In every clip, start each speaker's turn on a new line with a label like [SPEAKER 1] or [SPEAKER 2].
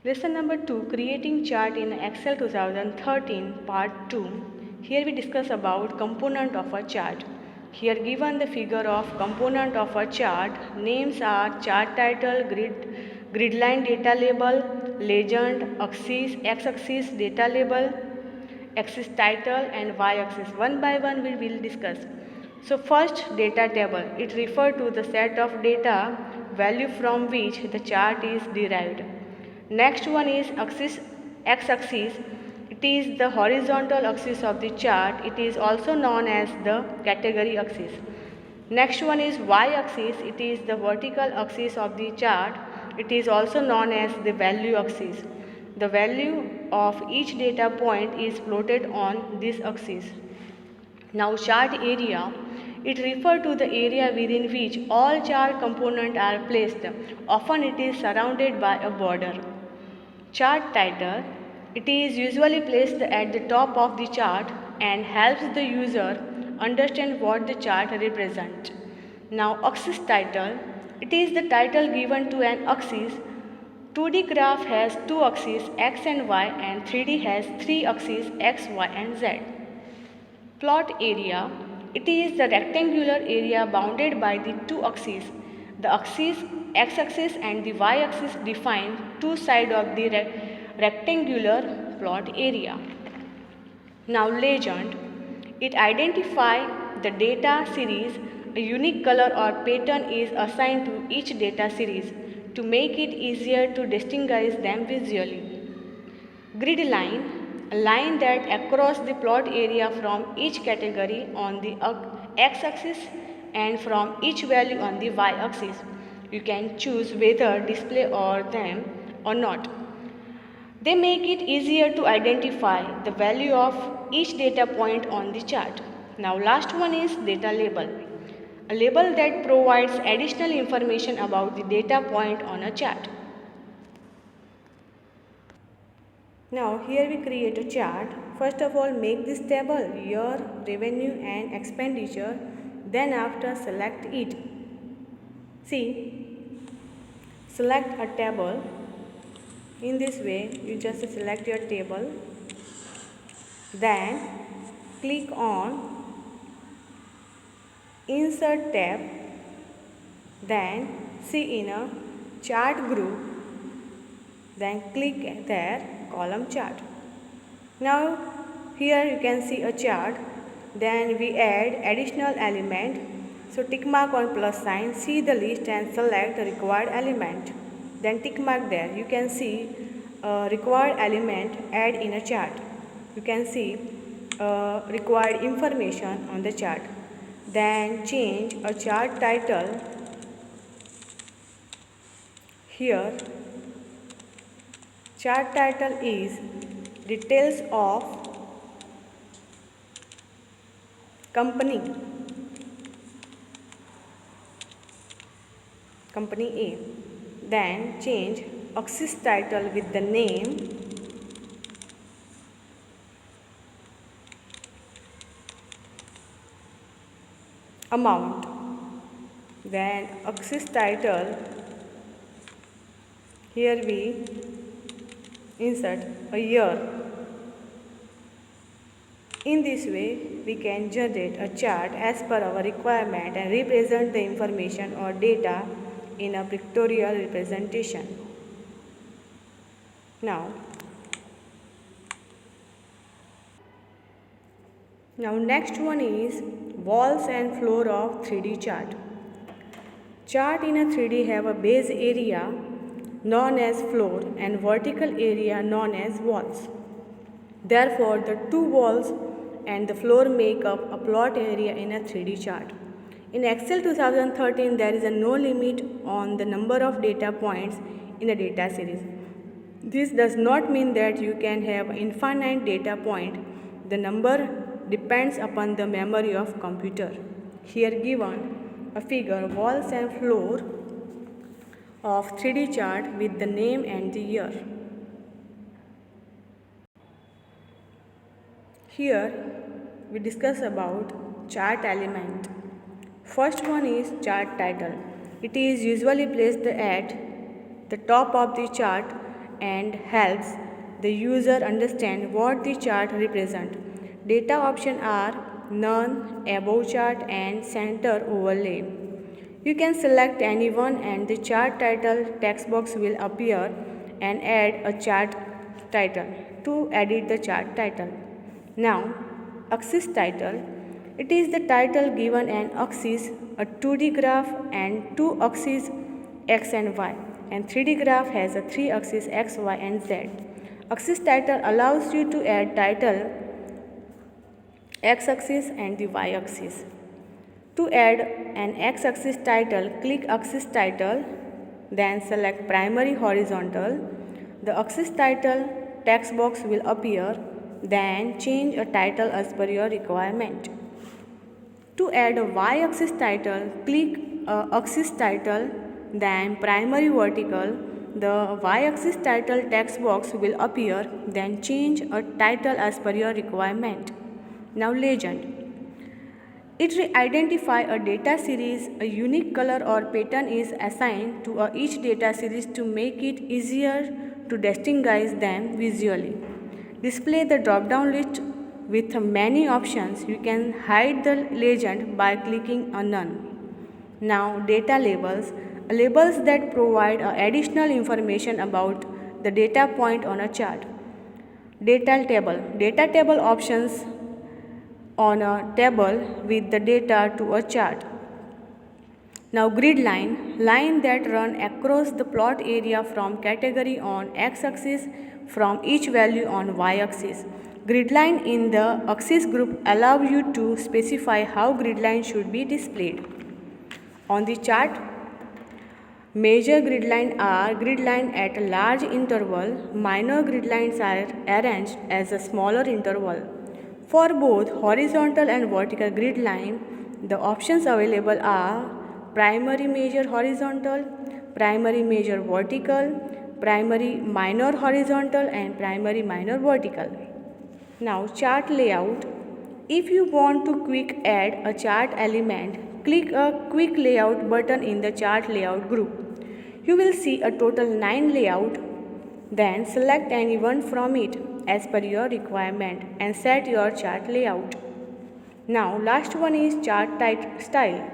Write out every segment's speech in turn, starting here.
[SPEAKER 1] Lesson number 2, Creating Chart in Excel 2013, Part 2. Here we discuss about component of a chart. Here given the figure of component of a chart, names are chart title, grid line data label, legend, axis, x-axis data label, axis title and y-axis. One by one we will discuss. So first, data table. It refers to the set of data value from which the chart is derived. Next one is axis, x-axis. It is the horizontal axis of the chart. It is also known as the category axis. Next one is y-axis. It is the vertical axis of the chart. It is also known as the value axis. The value of each data point is plotted on this axis. Now chart area. It refers to the area within which all chart components are placed. Often it is surrounded by a border. Chart title. It is usually placed at the top of the chart and helps the user understand what the chart represents. Now axis title. It is the title given to an axis. 2D graph has two axes x and y and 3D has three axes x, y and z. Plot area. It is the rectangular area bounded by the two axes. The axis x-axis and the y-axis define two sides of the rectangular plot area. Now legend. It identifies the data series. A unique color or pattern is assigned to each data series to make it easier to distinguish them visually. Grid line. A line that across the plot area from each category on the x-axis and from each value on the y-axis. You can choose whether display or them or not. They make it easier to identify the value of each data point on the chart. Now last one is data label. A label that provides additional information about the data point on a chart. Now here we create a chart. First of all, make this table year, revenue and expenditure. Then after select it. See, select a table. In this way you just select your table. Then click on Insert tab. Then see in a chart group. Then click there column chart. Now here you can see a chart. Then we add additional element. So tick mark on plus sign, see the list and select the required element. Then tick mark there. You can see required element add in a chart. You can see required information on the chart. Then change a chart title. Here chart title is Details of Company A. Then change axis title with the name amount. Then axis title, here we insert a year. In this way, we can generate a chart as per our requirement and represent the information or data in a pictorial representation. Now next one is walls and floor of 3D chart. Chart in a 3D have a base area known as floor and vertical area known as walls. Therefore, the two walls and the floor make up a plot area in a 3D chart. In Excel 2013, there is no limit on the number of data points in a data series. This does not mean that you can have infinite data point. The number depends upon the memory of computer. Here given a figure walls and floor of 3D chart with the name and the year. Here we discuss about chart element. First one is chart title. It is usually placed at the top of the chart and helps the user understand what the chart represents. Data options are None, Above Chart and Center Overlay. You can select any one and the chart title text box will appear and add a chart title to edit the chart title. Now, axis title. It is the title given an axis, a 2D graph and two axes x and y, and 3D graph has a 3 axes x, y and z. Axis title allows you to add title x axis and the y axis. To add an x axis title, click axis title, then select primary horizontal. The axis title text box will appear, then change a title as per your requirement. To add a y-axis title, click axis title, then primary vertical. The y-axis title text box will appear, then change a title as per your requirement. Now legend. It identifies a data series. A unique color or pattern is assigned to each data series to make it easier to distinguish them visually. Display the drop-down list with many options. You can hide the legend by clicking on None. Now, data labels. Labels that provide additional information about the data point on a chart. Data table. Data table options on a table with the data to a chart. Now grid line that run across the plot area from category on x-axis from each value on y-axis. Grid line in the axis group allow you to specify how grid line should be displayed. On the chart, major grid lines are grid line at a large interval, minor grid lines are arranged as a smaller interval. For both horizontal and vertical grid line, the options available are primary major horizontal, primary major vertical, primary minor horizontal and primary minor vertical. Now chart layout. If you want to quick add a chart element, click a quick layout button in the chart layout group. You will see a total 9 layout. Then select any one from it as per your requirement and set your chart layout. Now last one is chart type style.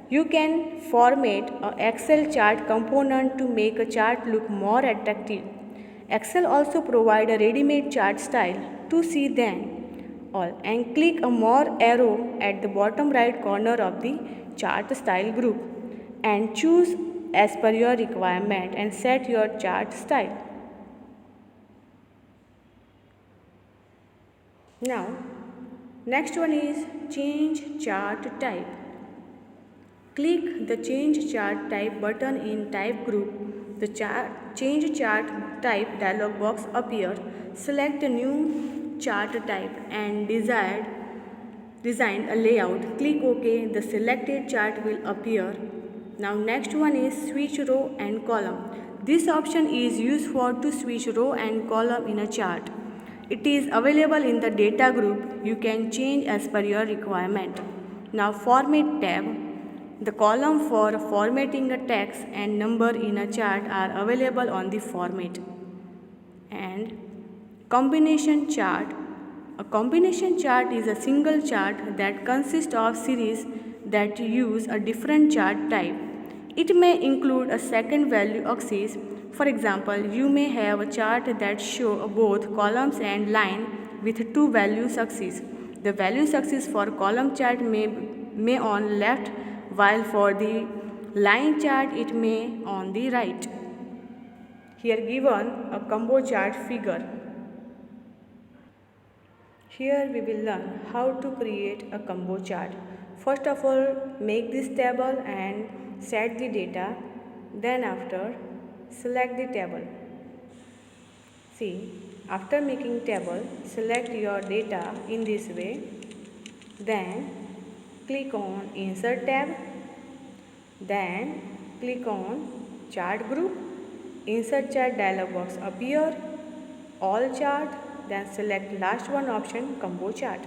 [SPEAKER 1] You can format an Excel chart component to make a chart look more attractive. Excel also provide a ready-made chart style. To see them all and click a more arrow at the bottom right corner of the chart style group and choose as per your requirement and set your chart style. Now, next one is change chart type. Click the change chart type button in type group. The change chart type dialog box appears. Select a new chart type and design a layout. Click OK. The selected chart will appear. Now next one is switch row and column. This option is used for to switch row and column in a chart. It is available in the data group. You can change as per your requirement. Now format tab. The column for formatting a text and number in a chart are available on the format. And combination chart. A combination chart is a single chart that consists of series that use a different chart type. It may include a second value axis. For example, you may have a chart that show both columns and line with two value axes. The value axis for column chart may on left, while for the line chart it may on the right. Here given a combo chart figure. Here we will learn how to create a combo chart. First of all, make this table and set the data. Then after, select the table. See, after making table, select your data in this way. Then click on Insert tab. Then click on Chart group. Insert chart dialog box appear. All chart. Then select last one option, combo chart.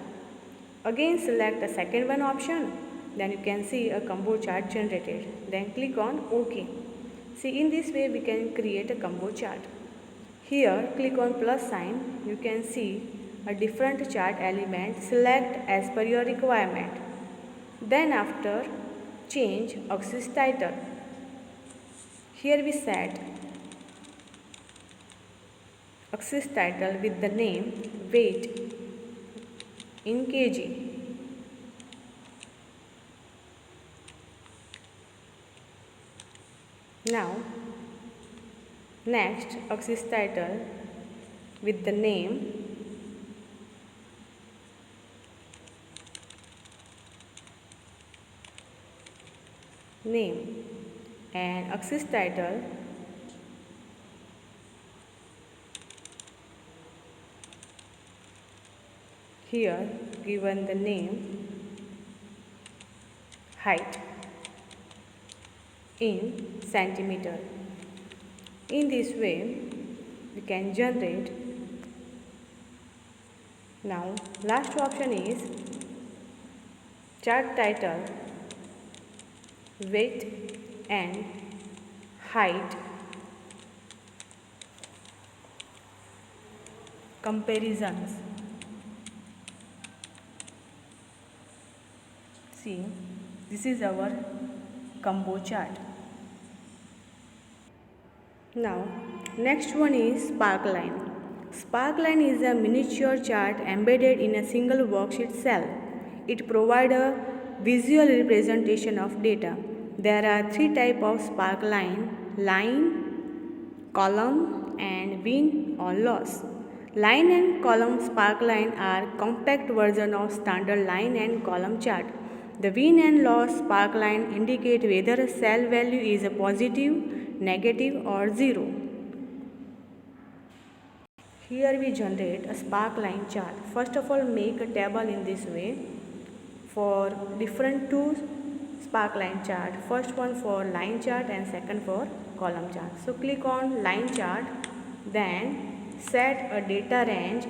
[SPEAKER 1] Again select the second one option. Then you can see a combo chart generated. Then click on OK. See, in this way we can create a combo chart. Here click on plus sign. You can see a different chart element. Select as per your requirement. Then after change axis title. Here we set axis title with the name weight in kg. Now next axis title with the name and axis title here given the name height in centimeter. In this way we can generate. Now last option is chart title, weight and height comparisons. See, this is our combo chart. Now next one is Sparkline. Sparkline is a miniature chart embedded in a single worksheet cell. It provides a visual representation of data. There are three types of Sparkline: line, column and win or loss. Line and column Sparkline are compact version of standard line and column chart. The win and loss Sparkline indicate whether a cell value is a positive, negative or 0. Here we generate a Sparkline chart. First of all, make a table in this way for different two Sparkline chart. First one for line chart and second for column chart. So click on line chart, then set a data range.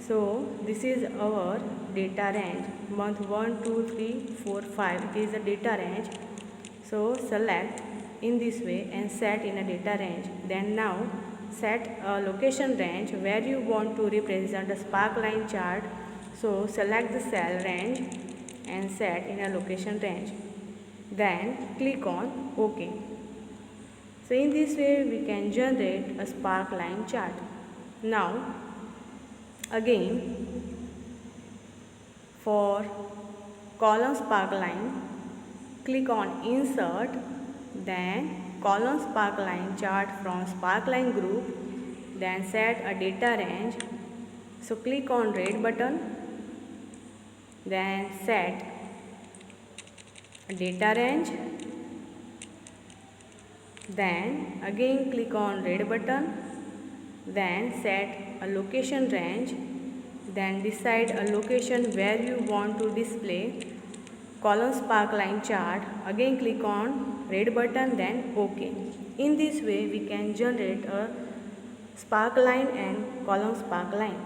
[SPEAKER 1] So this is our data range, month 1, 2, 3, 4, 5. It is a data range. So select in this way and set in a data range. Then now set a location range where you want to represent a Sparkline chart. So select the cell range and set in a location range. Then click on OK. So in this way we can generate a Sparkline chart. Now again for column Sparkline, click on insert, then column Sparkline chart from Sparkline group, then set a data range. So click on red button, then set a data range, then again click on red button, then set a location range, then decide a location where you want to display column Sparkline chart. Again click on red button, then OK. In this way we can generate a Sparkline and column Sparkline.